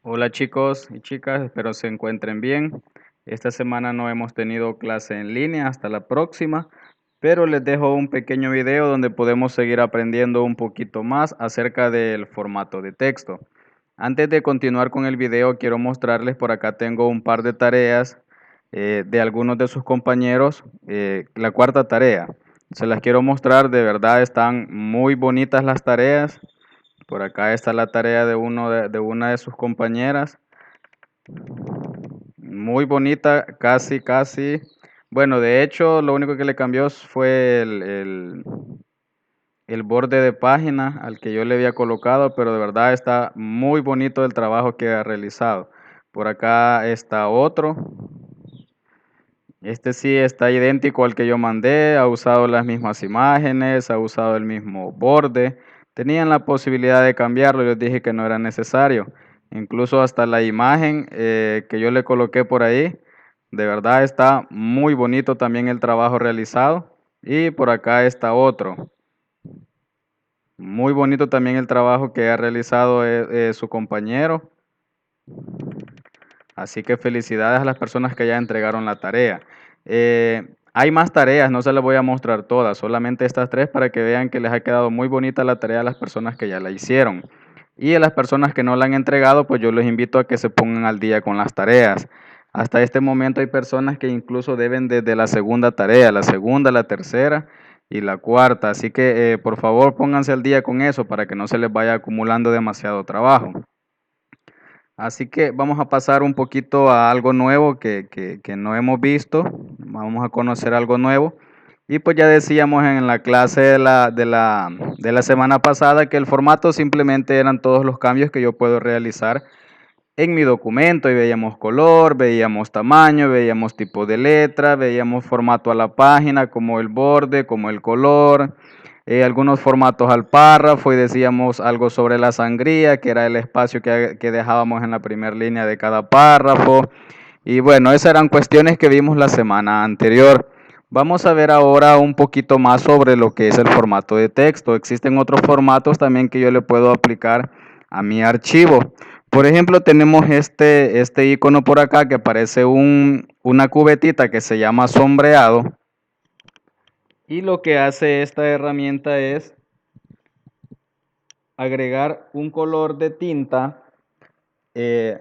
Hola chicos y chicas, espero se encuentren bien. Esta semana no hemos tenido clase en línea, hasta la próxima, pero les dejo un pequeño video donde podemos seguir aprendiendo un poquito más acerca del formato de texto. Antes de continuar con el video, quiero mostrarles, por acá tengo un par de tareas de algunos de sus compañeros. La cuarta tarea, se las quiero mostrar, de verdad están muy bonitas las tareas. Por acá está la tarea de una de sus compañeras. Muy bonita, casi. Bueno, de hecho, lo único que le cambió fue el borde de página al que yo le había colocado, pero de verdad está muy bonito el trabajo que ha realizado. Por acá está otro. Este sí está idéntico al que yo mandé, ha usado las mismas imágenes, ha usado el mismo borde. Tenían la posibilidad de cambiarlo, yo les dije que no era necesario. Incluso hasta la imagen que yo le coloqué por ahí, de verdad está muy bonito también el trabajo realizado. Y por acá está otro. Muy bonito también el trabajo que ha realizado su compañero. Así que felicidades a las personas que ya entregaron la tarea. Hay más tareas, no se las voy a mostrar todas, solamente estas tres para que vean que les ha quedado muy bonita la tarea a las personas que ya la hicieron. Y a las personas que no la han entregado, pues yo los invito a que se pongan al día con las tareas. Hasta este momento hay personas que incluso deben desde la segunda tarea, la segunda, la tercera y la cuarta. Así que por favor pónganse al día con eso para que no se les vaya acumulando demasiado trabajo. Así que vamos a pasar un poquito a algo nuevo que no hemos visto. Vamos a conocer algo nuevo. Y pues ya decíamos en la clase de la semana pasada que el formato simplemente eran todos los cambios que yo puedo realizar en mi documento. Y veíamos color, veíamos tamaño, veíamos tipo de letra, veíamos formato a la página, como el borde, como el color, algunos formatos al párrafo, y decíamos algo sobre la sangría, que era el espacio que dejábamos en la primera línea de cada párrafo. Y bueno, esas eran cuestiones que vimos la semana anterior. Vamos a ver ahora un poquito más sobre lo que es el formato de texto. Existen otros formatos también que yo le puedo aplicar a mi archivo. Por ejemplo, tenemos este icono por acá que parece una cubetita que se llama sombreado. Y lo que hace esta herramienta es agregar un color de tinta eh,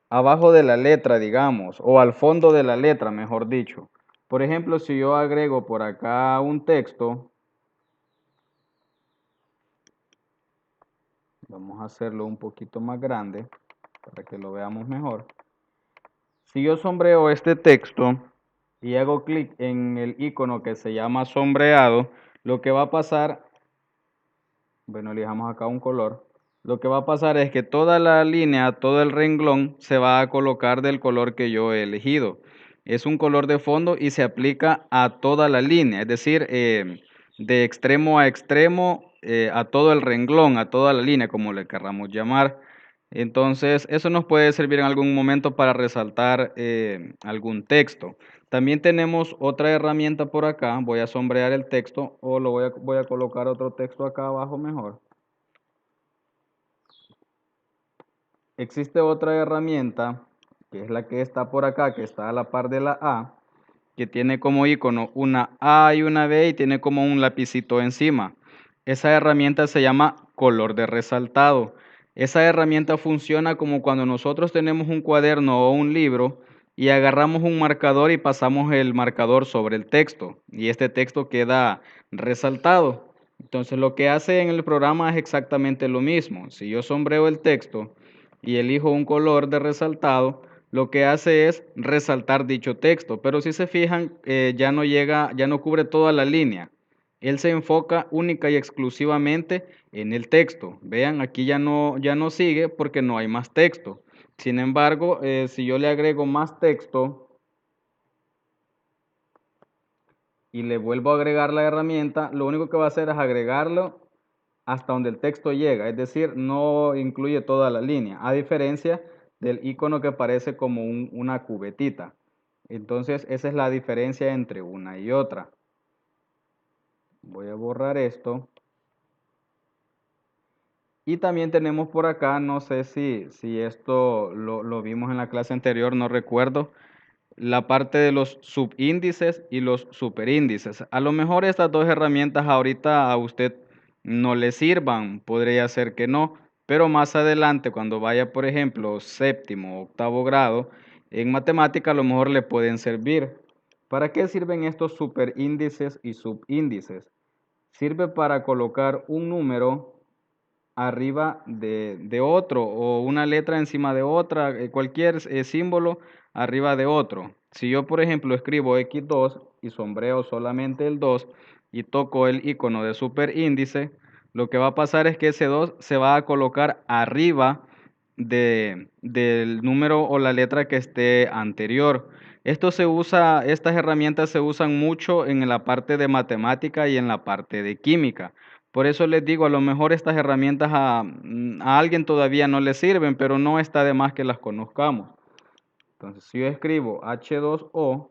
abajo de la letra, digamos, o al fondo de la letra, mejor dicho. Por ejemplo, si yo agrego por acá un texto, vamos a hacerlo un poquito más grande para que lo veamos mejor. Si yo sombreo este texto y hago clic en el icono que se llama sombreado, lo que va a pasar, bueno, elijamos acá un color. Lo que va a pasar es que toda la línea, todo el renglón se va a colocar del color que yo he elegido. Es un color de fondo y se aplica a toda la línea, es decir, de extremo a extremo, a todo el renglón, a toda la línea, como le querramos llamar. Entonces, eso nos puede servir en algún momento para resaltar algún texto. También tenemos otra herramienta por acá. Voy a sombrear el texto o voy a colocar otro texto acá abajo mejor. Existe otra herramienta que es la que está por acá, que está a la par de la A, que tiene como icono una A y una B y tiene como un lapicito encima. Esa herramienta se llama color de resaltado. Esa herramienta funciona como cuando nosotros tenemos un cuaderno o un libro y agarramos un marcador y pasamos el marcador sobre el texto y este texto queda resaltado. Entonces lo que hace en el programa es exactamente lo mismo. Si yo sombreo el texto y elijo un color de resaltado, lo que hace es resaltar dicho texto, pero si se fijan, ya no cubre toda la línea. Él se enfoca única y exclusivamente en el texto. Vean, aquí ya no sigue porque no hay más texto. Sin embargo, si yo le agrego más texto y le vuelvo a agregar la herramienta, lo único que va a hacer es agregarlo hasta donde el texto llega, es decir, no incluye toda la línea, a diferencia del icono que parece como una cubetita. Entonces, esa es la diferencia entre una y otra. Voy a borrar esto. Y también tenemos por acá, no sé si esto lo vimos en la clase anterior, no recuerdo, la parte de los subíndices y los superíndices. A lo mejor estas dos herramientas ahorita a usted no le sirvan, podría ser que no, pero más adelante cuando vaya, por ejemplo, séptimo o octavo grado, en matemática a lo mejor le pueden servir. ¿Para qué sirven estos superíndices y subíndices? Sirve para colocar un número arriba de otro o una letra encima de otra, cualquier símbolo arriba de otro. Si yo, por ejemplo, escribo X2 y sombreo solamente el 2 y toco el icono de superíndice, lo que va a pasar es que ese 2 se va a colocar arriba del número o la letra que esté anterior. Estas herramientas se usan mucho en la parte de matemática y en la parte de química. Por eso les digo, a lo mejor estas herramientas a alguien todavía no le sirven, pero no está de más que las conozcamos. Entonces, si yo escribo H2O,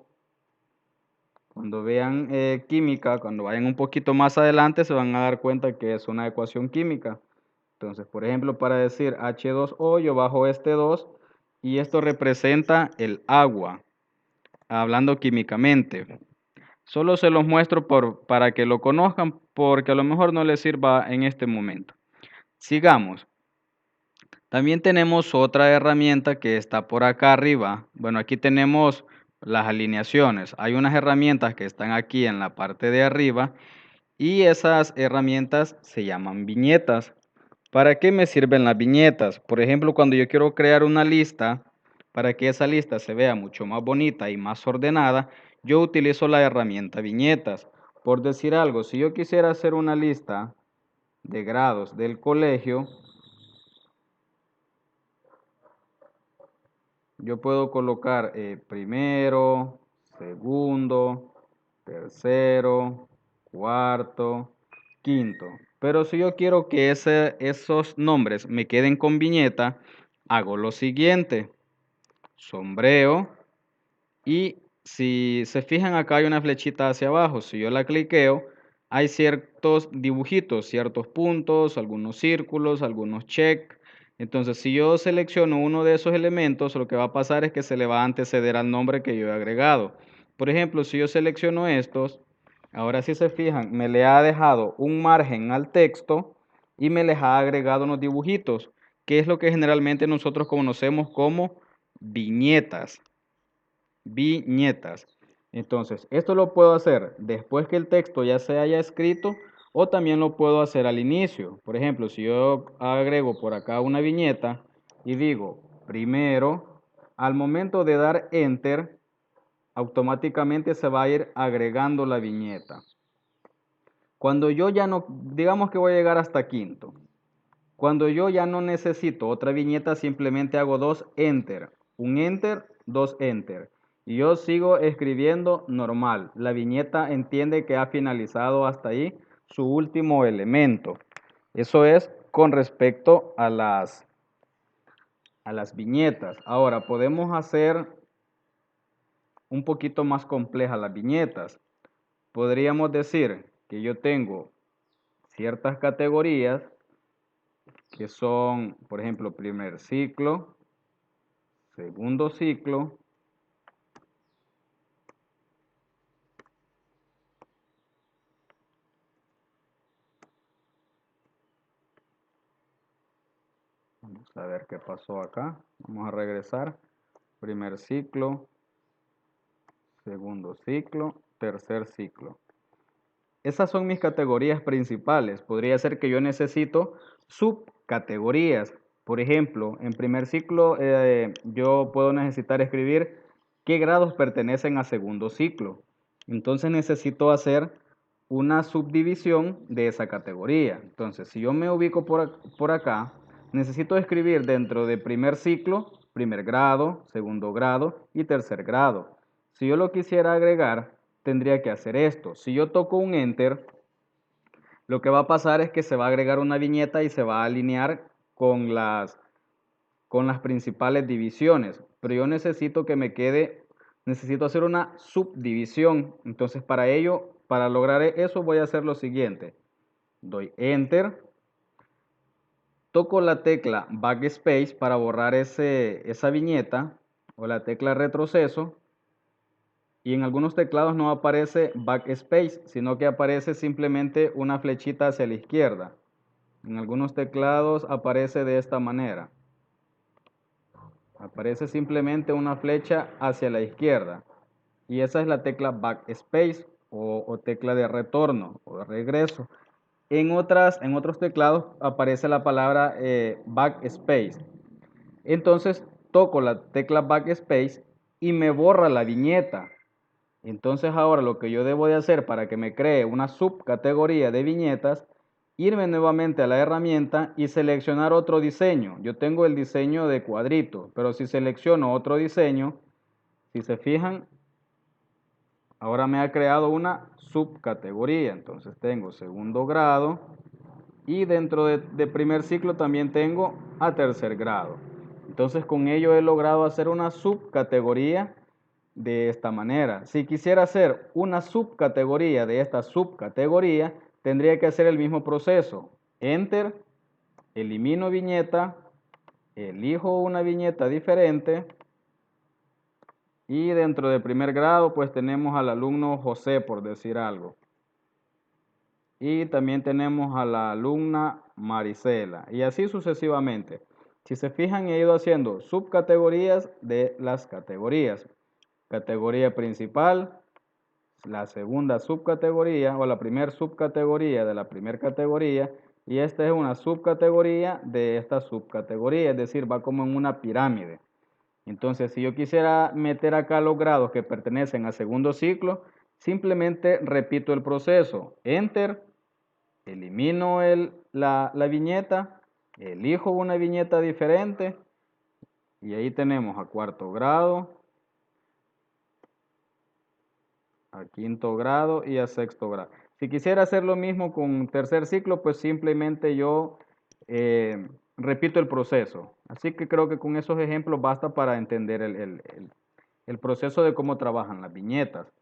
cuando vean química, cuando vayan un poquito más adelante, se van a dar cuenta que es una ecuación química. Entonces, por ejemplo, para decir H2O, yo bajo este 2 y esto representa el agua, hablando químicamente. Solo se los muestro para que lo conozcan, porque a lo mejor no les sirva en este momento. Sigamos. También tenemos otra herramienta que está por acá arriba. Bueno, aquí tenemos las alineaciones. Hay unas herramientas que están aquí en la parte de arriba y esas herramientas se llaman viñetas. ¿Para qué me sirven las viñetas? Por ejemplo, cuando yo quiero crear una lista, para que esa lista se vea mucho más bonita y más ordenada, yo utilizo la herramienta viñetas. Por decir algo, si yo quisiera hacer una lista de grados del colegio, yo puedo colocar primero, segundo, tercero, cuarto, quinto. Pero si yo quiero que esos nombres me queden con viñeta, hago lo siguiente. Sombreo y si se fijan acá hay una flechita hacia abajo. Si yo la cliqueo, hay ciertos dibujitos, ciertos puntos, algunos círculos, algunos check. Entonces, si yo selecciono uno de esos elementos, lo que va a pasar es que se le va a anteceder al nombre que yo he agregado. Por ejemplo, si yo selecciono estos, ahora si se fijan, me le ha dejado un margen al texto y me les ha agregado unos dibujitos, que es lo que generalmente nosotros conocemos como viñetas. Viñetas. Entonces, esto lo puedo hacer después que el texto ya se haya escrito o también lo puedo hacer al inicio. Por ejemplo, si yo agrego por acá una viñeta y digo primero, al momento de dar enter, automáticamente se va a ir agregando la viñeta. Cuando yo ya no, digamos que voy a llegar hasta quinto. Cuando yo ya no necesito otra viñeta, simplemente hago dos enter. Un enter, dos enter. Y yo sigo escribiendo normal. La viñeta entiende que ha finalizado hasta ahí su último elemento. Eso es con respecto a las viñetas. Ahora, podemos hacer un poquito más complejas las viñetas. Podríamos decir que yo tengo ciertas categorías que son, por ejemplo, primer ciclo, segundo ciclo, vamos a ver qué pasó acá, vamos a regresar, primer ciclo, segundo ciclo, tercer ciclo. Esas son mis categorías principales. Podría ser que yo necesito subcategorías. Por ejemplo, en primer ciclo yo puedo necesitar escribir qué grados pertenecen a segundo ciclo. Entonces necesito hacer una subdivisión de esa categoría. Entonces, si yo me ubico por acá, necesito escribir dentro de primer ciclo, primer grado, segundo grado y tercer grado. Si yo lo quisiera agregar, tendría que hacer esto. Si yo toco un enter, lo que va a pasar es que se va a agregar una viñeta y se va a alinear con las principales divisiones. Pero yo necesito que me quede, necesito hacer una subdivisión. Entonces para ello, para lograr eso voy a hacer lo siguiente. Doy enter toco la tecla Backspace para borrar esa viñeta o la tecla retroceso, y en algunos teclados no aparece Backspace, sino que aparece simplemente una flechita hacia la izquierda. En algunos teclados aparece de esta manera. Aparece simplemente una flecha hacia la izquierda. Y esa es la tecla Backspace o tecla de retorno o de regreso. En otros teclados aparece la palabra Backspace. Entonces toco la tecla Backspace y me borra la viñeta. Entonces ahora lo que yo debo de hacer para que me cree una subcategoría de viñetas, irme nuevamente a la herramienta y seleccionar otro diseño. Yo tengo el diseño de cuadrito, pero si selecciono otro diseño, si se fijan, ahora me ha creado una subcategoría. Entonces tengo segundo grado y dentro de primer ciclo también tengo a tercer grado. Entonces con ello he logrado hacer una subcategoría de esta manera. Si quisiera hacer una subcategoría de esta subcategoría, tendría que hacer el mismo proceso. Enter, elimino viñeta, elijo una viñeta diferente y dentro de primer grado pues tenemos al alumno José, por decir algo. Y también tenemos a la alumna Marisela y así sucesivamente. Si se fijan, he ido haciendo subcategorías de las categorías. Categoría principal, la segunda subcategoría o la primera subcategoría de la primera categoría, y esta es una subcategoría de esta subcategoría, es decir, va como en una pirámide. Entonces, si yo quisiera meter acá los grados que pertenecen al segundo ciclo, simplemente repito el proceso. Enter, elimino la viñeta, elijo una viñeta diferente y ahí tenemos a cuarto grado, a quinto grado y a sexto grado. Si quisiera hacer lo mismo con tercer ciclo, pues simplemente yo repito el proceso. Así que creo que con esos ejemplos basta para entender el proceso de cómo trabajan las viñetas.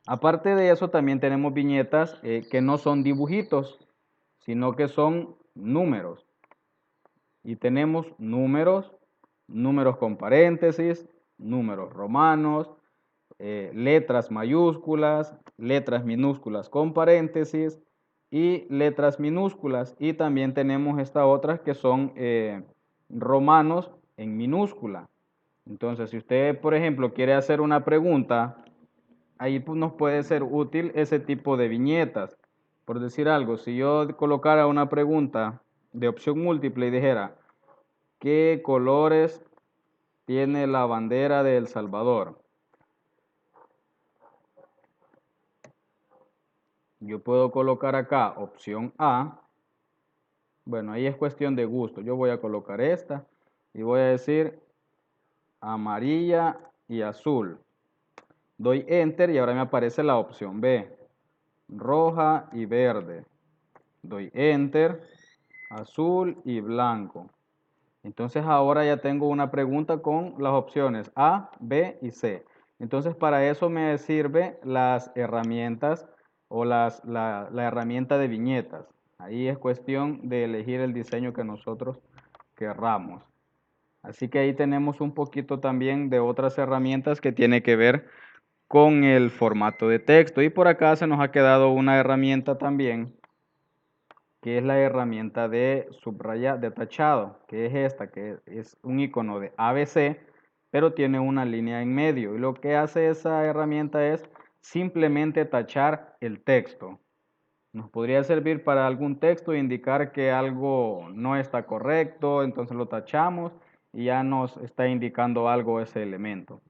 Aparte de eso, también tenemos viñetas que no son dibujitos, sino que son números. Y tenemos números, números con paréntesis, números romanos, letras mayúsculas, letras minúsculas con paréntesis y letras minúsculas. Y también tenemos estas otras que son romanos en minúscula. Entonces, si usted, por ejemplo, quiere hacer una pregunta, ahí pues, nos puede ser útil ese tipo de viñetas. Por decir algo, si yo colocara una pregunta de opción múltiple y dijera, ¿qué colores tiene la bandera de El Salvador? Yo puedo colocar acá opción A. Bueno, ahí es cuestión de gusto. Yo voy a colocar esta y voy a decir amarilla y azul. Doy enter y ahora me aparece la opción B, roja y verde. Doy enter, azul y blanco. Entonces ahora ya tengo una pregunta con las opciones A, B y C. Entonces para eso me sirve las herramientas o la herramienta de viñetas. Ahí es cuestión de elegir el diseño que nosotros querramos. Así que ahí tenemos un poquito también de otras herramientas que tiene que ver con el formato de texto. Y por acá se nos ha quedado una herramienta también, que es la herramienta de subrayar, de tachado, que es esta, que es un icono de ABC, pero tiene una línea en medio. Y lo que hace esa herramienta es simplemente tachar el texto. Nos podría servir para algún texto e indicar que algo no está correcto, entonces lo tachamos y ya nos está indicando algo ese elemento.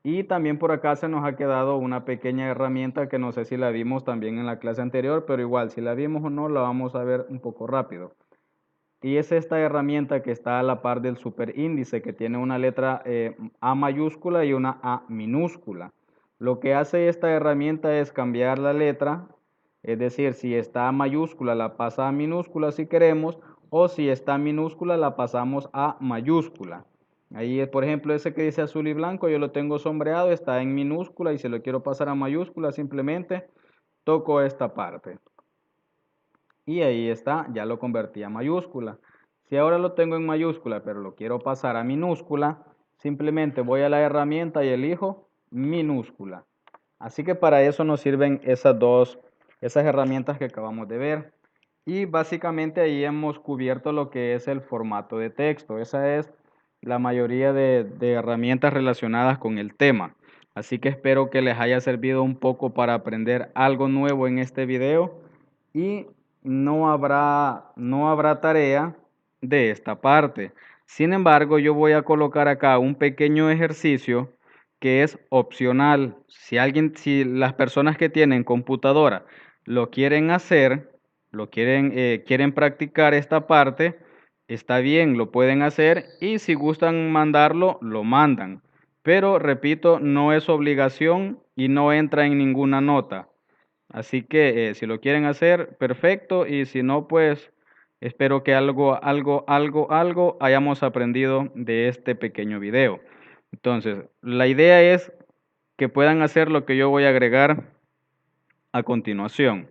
Y también por acá se nos ha quedado una pequeña herramienta que no sé si la vimos también en la clase anterior, pero igual, si la vimos o no, la vamos a ver un poco rápido. Y es esta herramienta que está a la par del superíndice, que tiene una letra A mayúscula y una A minúscula. Lo que hace esta herramienta es cambiar la letra, es decir, si está A mayúscula la pasa a minúscula si queremos, o si está minúscula la pasamos a mayúscula. Ahí, por ejemplo, ese que dice azul y blanco, yo lo tengo sombreado, está en minúscula y si lo quiero pasar a mayúscula, simplemente toco esta parte. Y ahí está, ya lo convertí a mayúscula. Si ahora lo tengo en mayúscula, pero lo quiero pasar a minúscula, simplemente voy a la herramienta y elijo minúscula. Así que para eso nos sirven esas herramientas que acabamos de ver. Y básicamente ahí hemos cubierto lo que es el formato de texto. Esa es la mayoría de herramientas relacionadas con el tema. Así que espero que les haya servido un poco para aprender algo nuevo en este video y no habrá tarea de esta parte. Sin embargo, yo voy a colocar acá un pequeño ejercicio que es opcional. Si las personas que tienen computadora lo quieren hacer, quieren practicar esta parte, está bien, lo pueden hacer y si gustan mandarlo, lo mandan. Pero repito, no es obligación y no entra en ninguna nota. Así que si lo quieren hacer, perfecto. Y si no, pues espero que algo hayamos aprendido de este pequeño video. Entonces, la idea es que puedan hacer lo que yo voy a agregar a continuación.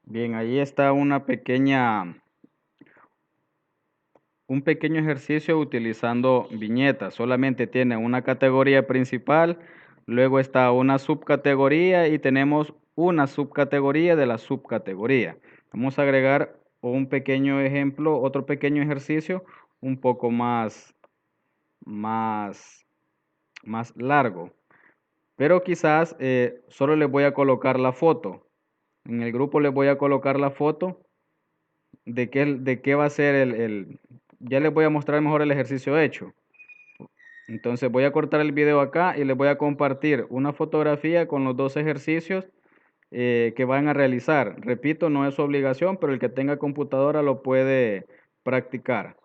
Bien, ahí está un pequeño ejercicio utilizando viñetas. Solamente tiene una categoría principal, luego está una subcategoría y tenemos una subcategoría de la subcategoría. Vamos a agregar un pequeño ejemplo, otro pequeño ejercicio un poco más, más largo. Pero quizás solo les voy a colocar la foto. En el grupo les voy a colocar la foto de qué va a ser ya les voy a mostrar mejor el ejercicio hecho. Entonces voy a cortar el video acá y les voy a compartir una fotografía con los dos ejercicios que van a realizar. Repito, no es su obligación, pero el que tenga computadora lo puede practicar.